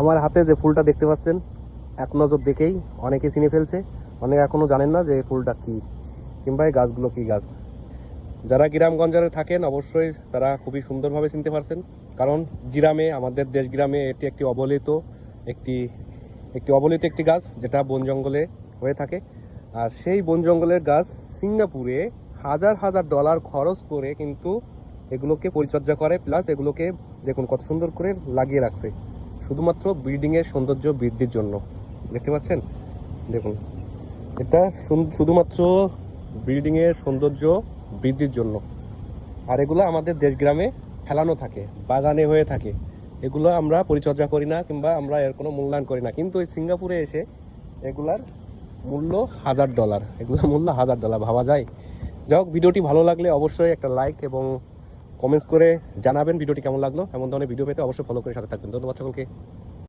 আমার হাতে যে ফুলটা দেখতে পাচ্ছেন, এক নজর দেখেই অনেকে চিনে ফেলছে, অনেকে এখনো জানেন না যে এই ফুলটা কি কিংবা এই গাছগুলো কি গাছ। যারা গ্রামগঞ্জে থাকেন অবশ্যই তারা খুবই সুন্দরভাবে চিনতে পারছেন, কারণ গ্রামে, আমাদের দেশ গ্রামে এটি একটি অবহেলিত একটি একটি গাছ, যেটা বন জঙ্গলে হয়ে থাকে। আর সেই বন জঙ্গলের গাছ সিঙ্গাপুরে হাজার হাজার ডলার খরচ করে কিন্তু এগুলোকে পরিচর্যা করে, প্লাস এগুলোকে দেখুন কত সুন্দর করে লাগিয়ে রাখছে শুধুমাত্র বিল্ডিংয়ের সৌন্দর্য বৃদ্ধির জন্য। দেখতে পাচ্ছেন, দেখুন এটা শুধুমাত্র বিল্ডিংয়ের সৌন্দর্য বৃদ্ধির জন্য। আর এগুলো আমাদের দেশ গ্রামে ফেলানো থাকে, বাগানে হয়ে থাকে, এগুলো আমরা পরিচর্যা করি না কিংবা আমরা এর কোনো মূল্যায়ন করি না। কিন্তু এই সিঙ্গাপুরে এসে এগুলার মূল্য $1000, এগুলোর মূল্য $1000, ভাবা যায়? যাই হোক, ভিডিওটি ভালো লাগলে অবশ্যই একটা লাইক এবং কমেন্টস করে জানাবেন ভিডিওটি কেমন লাগলো। এমন ধরনের ভিডিও পেতে অবশ্যই ফলো করে সাথে থাকবেন। ধন্যবাদ সকলকে।